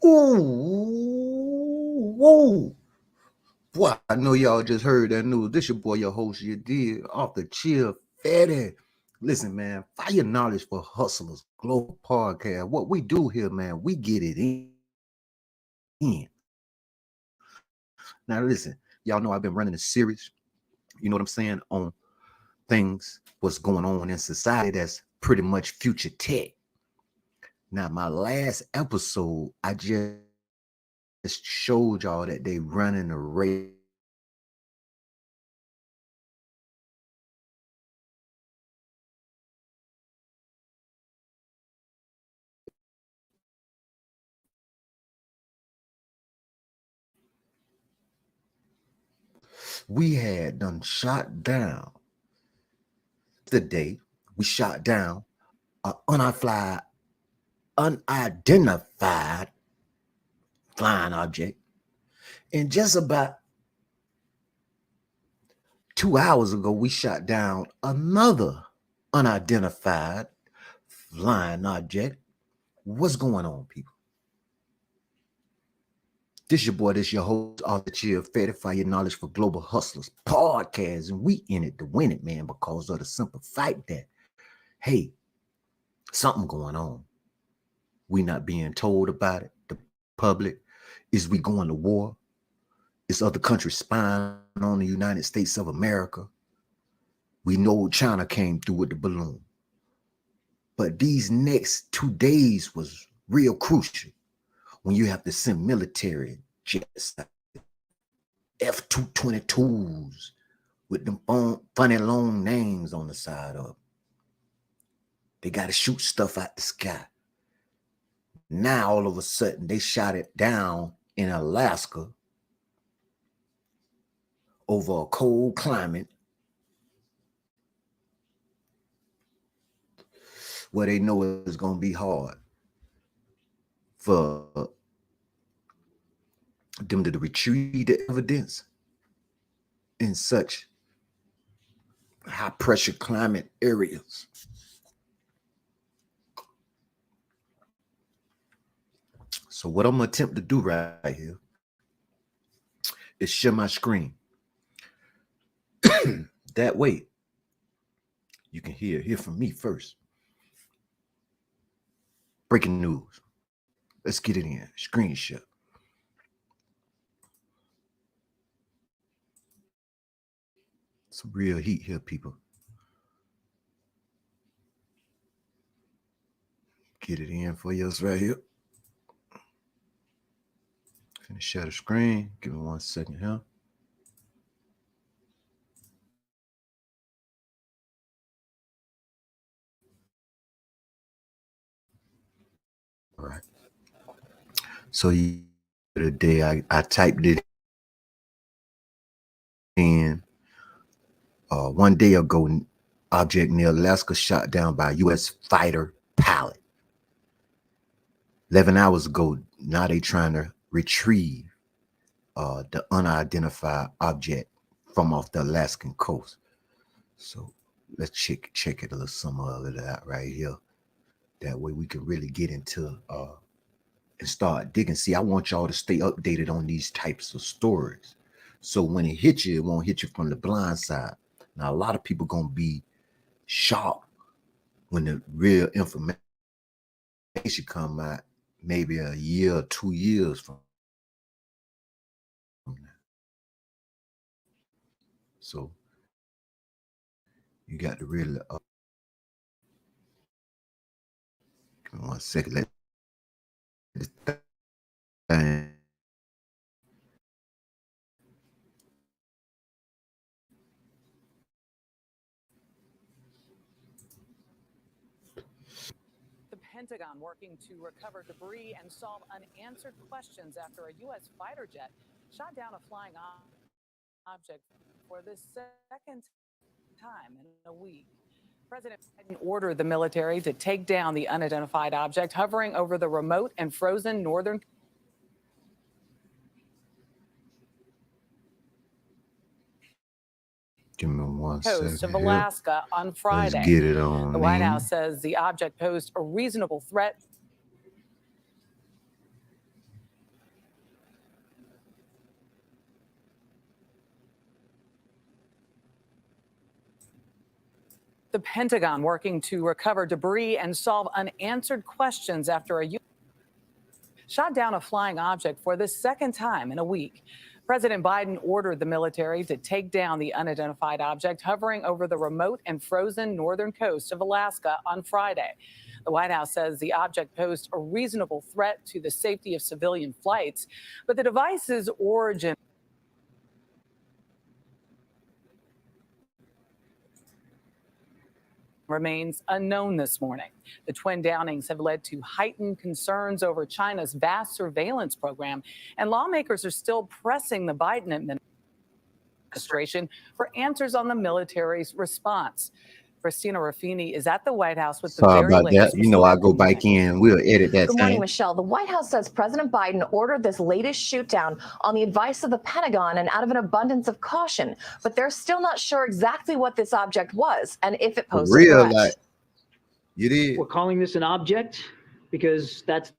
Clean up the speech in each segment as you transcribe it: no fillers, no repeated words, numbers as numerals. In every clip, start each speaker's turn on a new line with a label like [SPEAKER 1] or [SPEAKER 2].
[SPEAKER 1] Ooh, whoa. Boy, I know y'all just heard that news. This your boy, your host, you did, off the chill, fatty. Listen, man, Fire Knowledge for Hustlers Global Podcast. What we do here, man, we get it in. Now, listen, y'all know I've been running a series, you know what I'm saying, on things, what's going on in society that's pretty much future tech. Now, my last episode, I just showed y'all that they running a race we had done shot down yesterday. We shot down an unidentified flying object. And just about 2 hours ago, we shot down another unidentified flying object. What's going on, people? This your boy, this your host, Arthur Chill, Fatty Fire Knowledge for Global Hustlers podcast. And we in it to win it, man, because of the simple fact that, hey, something going on. We not being told about it. The public, is we going to war? Is other countries spying on the United States of America? We know China came through with the balloon. But these next 2 days was real crucial when you have to send military jets, F-222s with them funny long names on the side of them. They got to shoot stuff out the sky. Now, all of a sudden, they shot it down in Alaska over a cold climate where they know it's going to be hard for them to retrieve the evidence in such high pressure climate areas. So what I'm going to attempt to do right here is share my screen. That way, you can hear from me first. Breaking news. Let's get it in. Screen share. Some real heat here, people. Get it in for us right here. Finish share the screen. Give me 1 second here. All right. So today I typed it in. 1 day ago, object near Alaska shot down by U.S. fighter pilot. 11 hours ago, now they trying to retrieve the unidentified object from off the Alaskan coast. So let's check it a little some of that right here. That way we can really get into and start digging. See, I want y'all to stay updated on these types of stories. So when it hits you, it won't hit you from the blind side. Now, a lot of people gonna be shocked when the real information come out, maybe a year or 2 years from now. So you got to really give me 1 second. Let this thing.
[SPEAKER 2] The Pentagon working to recover debris and solve unanswered questions after a U.S. fighter jet shot down a flying object for the second time in a week. President Biden ordered the military to take down the unidentified object hovering over the remote and frozen northern
[SPEAKER 1] Give me 1
[SPEAKER 2] coast
[SPEAKER 1] second.
[SPEAKER 2] of Alaska on Friday.
[SPEAKER 1] Let's get it on.
[SPEAKER 2] The White House says the object posed a reasonable threat. The Pentagon working to recover debris and solve unanswered questions after a shot down a flying object for the second time in a week. President Biden ordered the military to take down the unidentified object hovering over the remote and frozen northern coast of Alaska on Friday. The White House says the object posed a reasonable threat to the safety of civilian flights, but the device's origin remains unknown this morning. The twin downings have led to heightened concerns over China's vast surveillance program, and lawmakers are still pressing the Biden administration for answers on the military's response. Christina Ruffini is at the White House with the
[SPEAKER 1] Sorry
[SPEAKER 2] very
[SPEAKER 1] about that.
[SPEAKER 2] latest.
[SPEAKER 1] You know, I go back in. We'll edit that
[SPEAKER 3] Good morning,
[SPEAKER 1] thing.
[SPEAKER 3] Michelle. The White House says President Biden ordered this latest shootdown on the advice of the Pentagon and out of an abundance of caution. But they're still not sure exactly what this object was and if it posed a threat.
[SPEAKER 1] Like, you did.
[SPEAKER 4] We're calling this an object because that's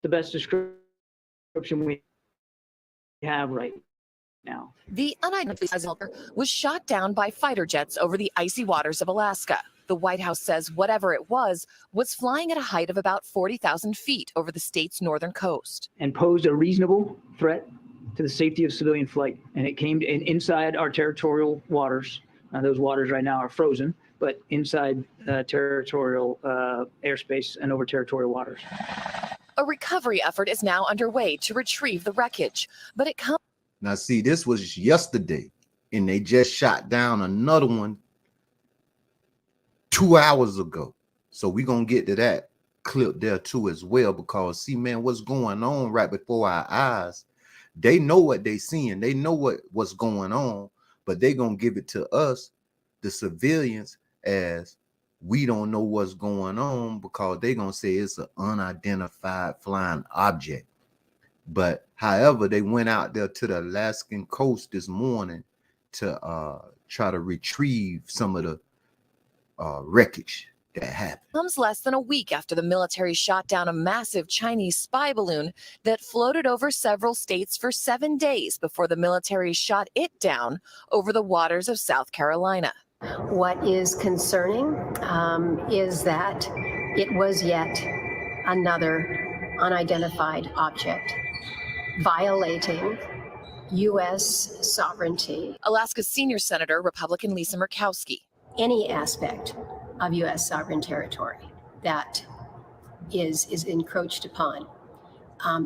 [SPEAKER 4] the best description we have right now.
[SPEAKER 3] The unidentified was shot down by fighter jets over the icy waters of Alaska. The White House says whatever it was flying at a height of about 40,000 feet over the state's northern coast.
[SPEAKER 4] And posed a reasonable threat to the safety of civilian flight. And it came inside our territorial waters. Those waters right now are frozen, but inside territorial airspace and over territorial waters.
[SPEAKER 3] A recovery effort is now underway to retrieve the wreckage, but it comes.
[SPEAKER 1] Now, see, this was yesterday, and they just shot down another one 2 hours ago. So we're going to get to that clip there too as well, because see, man, what's going on right before our eyes. They know what they seeing. They know what's going on, but they going to give it to us, the civilians, as we don't know what's going on, because they going to say it's an unidentified flying object. But however, they went out there to the Alaskan coast this morning to try to retrieve some of the wreckage that happened.
[SPEAKER 3] Comes less than a week after the military shot down a massive Chinese spy balloon that floated over several states for 7 days before the military shot it down over the waters of South Carolina.
[SPEAKER 5] What is concerning is that it was yet another unidentified object violating U.S. sovereignty.
[SPEAKER 3] Alaska's senior senator, Republican Lisa Murkowski.
[SPEAKER 5] Any aspect of U.S. sovereign territory that is encroached upon,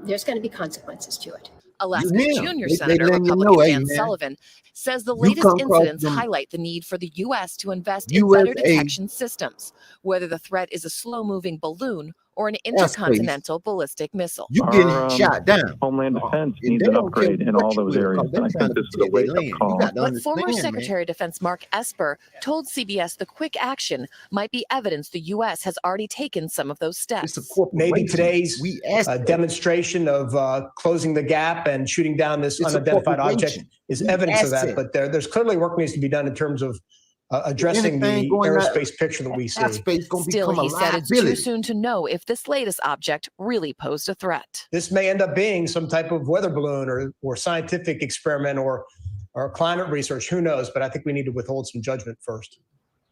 [SPEAKER 5] there's going to be consequences to it.
[SPEAKER 3] Alaska's junior senator, Republican Dan Sullivan, says the latest incidents highlight the need for the U.S. to invest in better detection systems, whether the threat is a slow-moving balloon or an intercontinental ballistic missile.
[SPEAKER 1] You getting shot down.
[SPEAKER 6] Homeland Defense needs an upgrade in all those areas. I think this is a wake-up call.
[SPEAKER 3] But former Secretary of Defense Mark Esper told CBS the quick action might be evidence the U.S. has already taken some of those steps.
[SPEAKER 7] Maybe today's demonstration of closing the gap and shooting down this unidentified object is evidence of that. But there's clearly work needs to be done in terms of addressing the aerospace picture that we see.
[SPEAKER 3] Still, he said it's too soon to know if this latest object really posed a threat.
[SPEAKER 7] This may end up being some type of weather balloon or scientific experiment or climate research. Who knows? But I think we need to withhold some judgment first.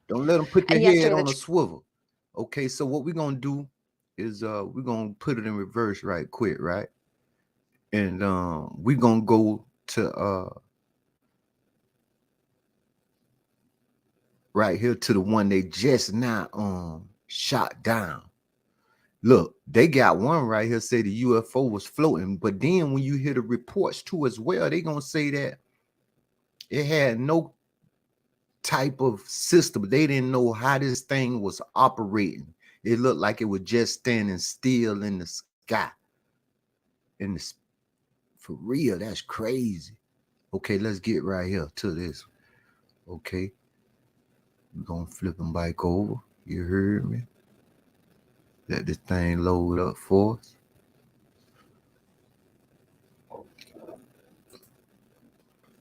[SPEAKER 1] Don't let them put their head on a swivel. Okay, so what we're going to do is we're going to put it in reverse right quick, right? And we're going to go to right here to the one they just now shot down. Look, they got one right here say the UFO was floating, but then when you hear the reports too as well, they gonna say that it had no type of system. They didn't know how this thing was operating. It looked like it was just standing still in the sky. For real, that's crazy. Okay, let's get right here to this. Okay. We're gonna flip them back over. You heard me? Let this thing load up for us.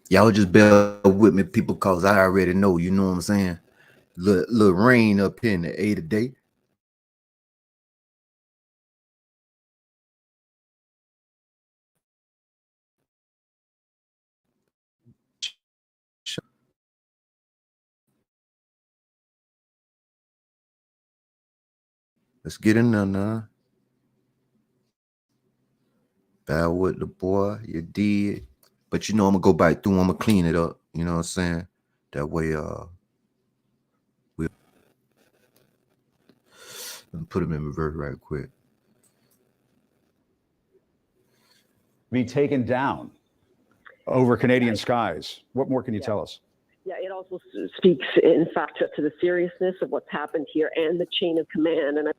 [SPEAKER 1] Y'all just bear with me, people, because I already know, you know what I'm saying? Little rain up here in the 8 a day. Let's get in there now. Bad with the boy, you did. But you know, I'm gonna go back through, I'm gonna clean it up. You know what I'm saying? That way, we'll put them in reverse right quick.
[SPEAKER 8] Be taken down over Canadian skies. What more can you tell us?
[SPEAKER 9] Yeah, it also speaks, in fact, to the seriousness of what's happened here and the chain of command. And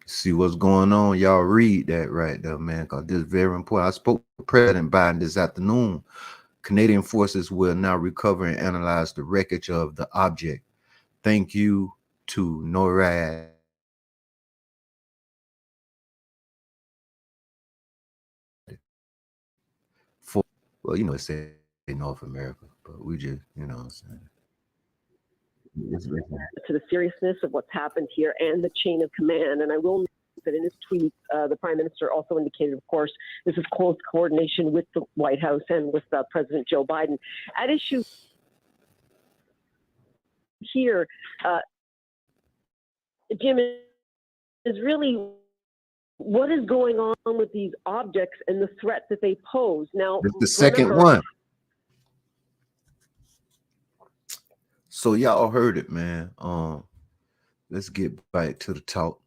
[SPEAKER 1] see what's going on. Y'all read that right there, man, because this is very important. I spoke to President Biden this afternoon. Canadian forces will now recover and analyze the wreckage of the object. Thank you to NORAD for, well, you know, it's in North America, but we just, you know what I'm saying.
[SPEAKER 9] To the seriousness of what's happened here and the chain of command. And I will note that in his tweet, the Prime Minister also indicated, of course, this is close coordination with the White House and with President Joe Biden. At issue here, Jim, is really what is going on with these objects and the threat that they pose. Now,
[SPEAKER 1] it's the second one. So y'all heard it, man. Let's get back to the talk.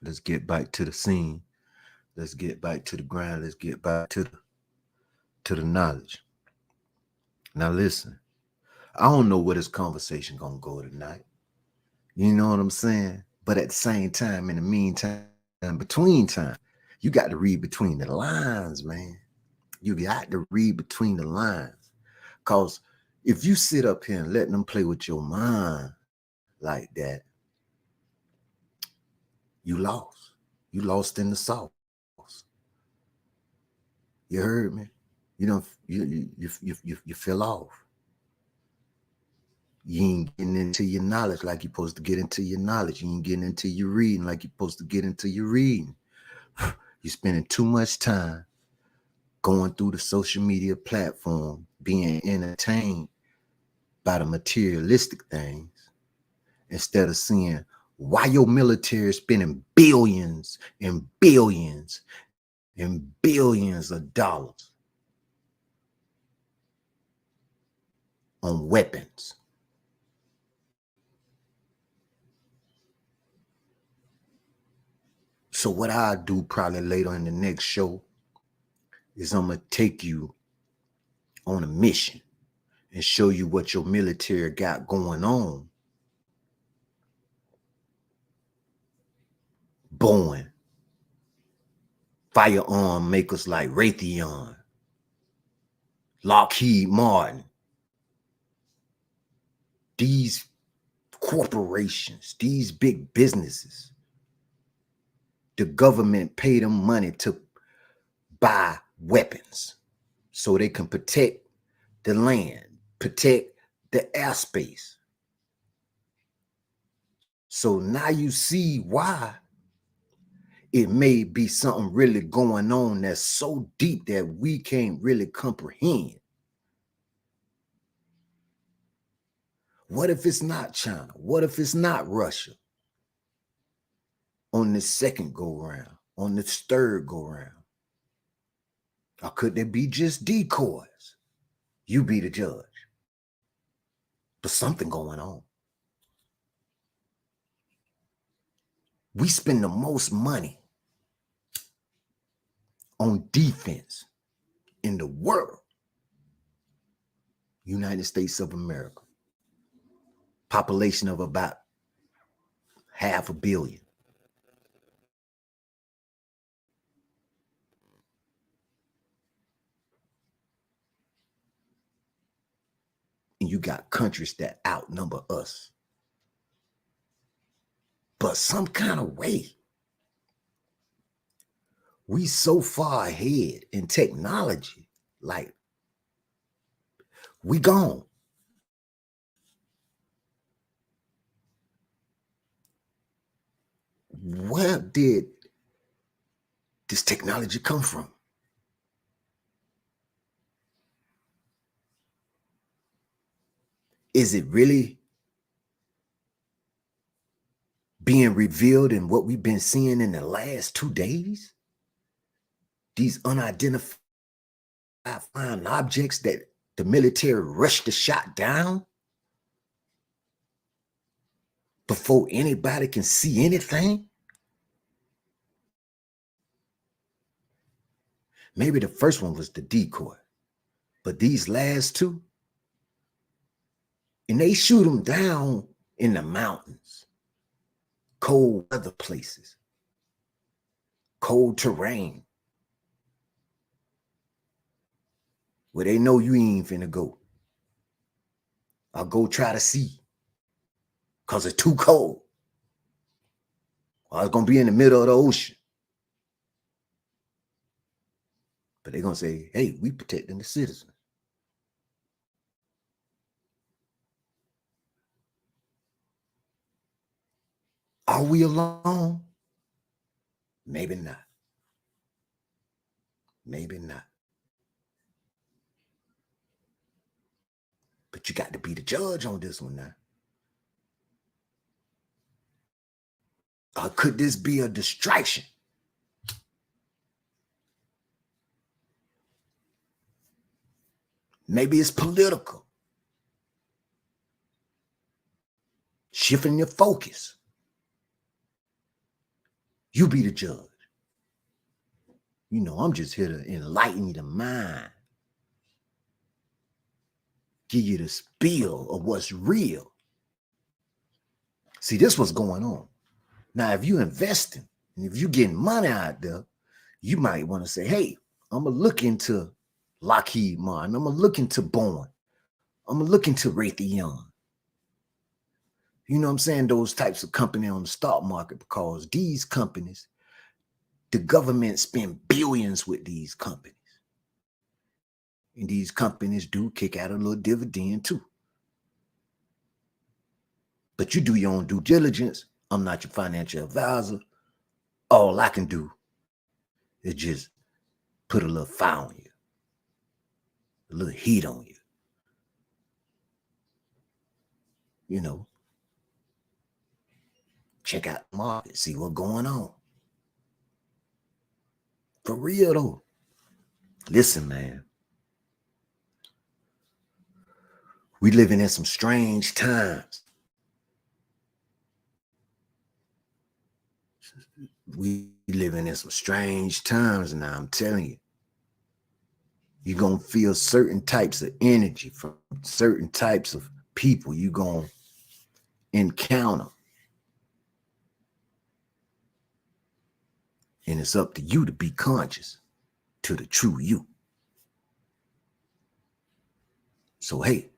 [SPEAKER 1] Let's get back to the scene. Let's get back to the ground. Let's get back to the knowledge. Now listen, I don't know where this conversation gonna go tonight. You know what I'm saying? But at the same time, in the meantime, in between time, you got to read between the lines, man. You got to read between the lines. Because if you sit up here and let them play with your mind like that, you lost. You lost in the sauce. You heard me? You don't. You fell off. You ain't getting into your knowledge like you're supposed to get into your knowledge. You ain't getting into your reading like you're supposed to get into your reading. You're spending too much time going through the social media platform, being entertained by the materialistic things, instead of seeing why your military is spending billions and billions and billions of dollars on weapons. So what I'll do probably later in the next show is I'm going to take you on a mission and show you what your military got going on. Boeing, firearm makers like Raytheon, Lockheed Martin, these corporations, these big businesses, the government pay them money to buy weapons so they can protect the land, protect the airspace. So now you see why it may be something really going on that's so deep that we can't really comprehend. What if it's not China? What if it's not Russia? On this second go round, on this third go round? Or could there be just decoys? You be the judge. But something going on. We spend the most money on defense in the world. United States of America. Population of about 500 million. And you got countries that outnumber us. But some kind of way, we so far ahead in technology, like we gone. Where did this technology come from? Is it really being revealed in what we've been seeing in the last 2 days? These unidentified flying objects that the military rushed to shot down before anybody can see anything? Maybe the first one was the decoy, but these last two, and they shoot them down in the mountains, cold weather places, cold terrain, where they know you ain't finna go. Or go try to see, because it's too cold. Or it's gonna be in the middle of the ocean. But they're gonna say, hey, we protecting the citizens. Are we alone? Maybe not. Maybe not. But you got to be the judge on this one now. Or could this be a distraction? Maybe it's political. Shifting your focus. You be the judge. You know, I'm just here to enlighten your mind. Give you the spiel of what's real. See, this what's going on. Now, if you're investing and if you're getting money out there, you might want to say, hey, I'm going to look into Lockheed Martin. I'm going to look into Boeing. I'm going to look into Raytheon. You know what I'm saying? Those types of companies on the stock market, because these companies, the government spend billions with these companies. And these companies do kick out a little dividend too. But you do your own due diligence. I'm not your financial advisor. All I can do is just put a little fire on you, a little heat on you. You know, check out the market, see what's going on. For real though. Listen, man. We living in some strange times. We living in some strange times now, I'm telling you. You're going to feel certain types of energy from certain types of people you're going to encounter. And it's up to you to be conscious to the true you. So, hey,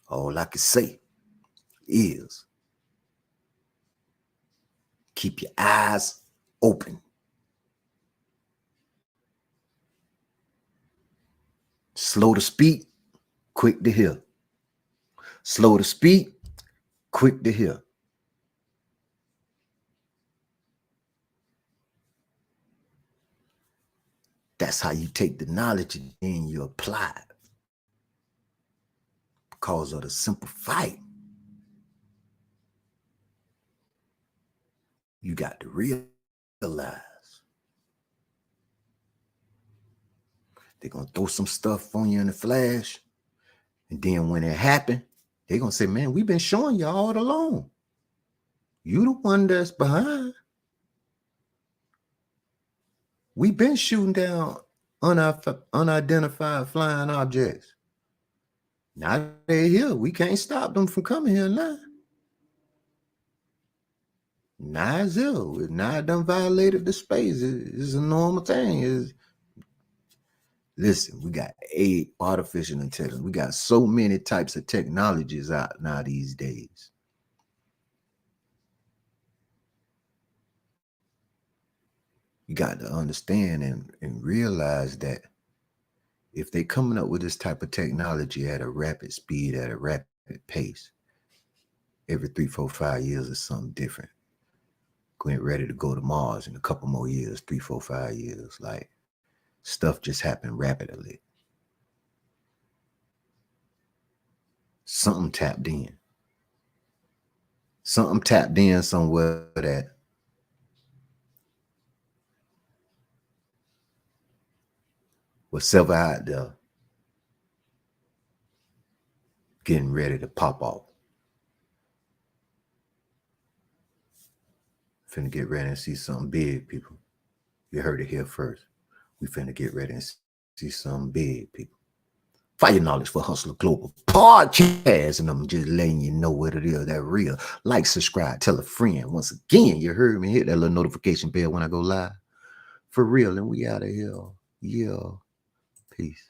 [SPEAKER 1] all I can say is keep your eyes open. Slow to speak, quick to hear. Slow to speak, quick to hear. That's how you take the knowledge and then you apply it. Because of the simple fight. You got to realize they're going to throw some stuff on you in the flash. And then when it happened, they're going to say, man, we've been showing you all along. You the one that's behind. We've been shooting down unidentified flying objects. Now they're here. We can't stop them from coming here now. Now it's here. Now it done violated the space. It's a normal thing. Listen, we got artificial intelligence. We got so many types of technologies out now these days. You got to understand and realize that if they're coming up with this type of technology at a rapid speed, at a rapid pace, every 3, 4, 5 years is something different. Getting ready to go to Mars in a couple more years, 3, 4, 5 years. Like, stuff just happened rapidly. Something tapped in. Something tapped in somewhere that was sever out there getting ready to pop off. Finna get ready and see something big, people. You heard it here first. We finna get ready and see something big, people. Fire Knowledge for Hustler Global Podcast, and I'm just letting you know what it is, that real. Like, subscribe, tell a friend. Once again, you heard me, hit that little notification bell when I go live. For real, and we out of here. Yeah. Peace.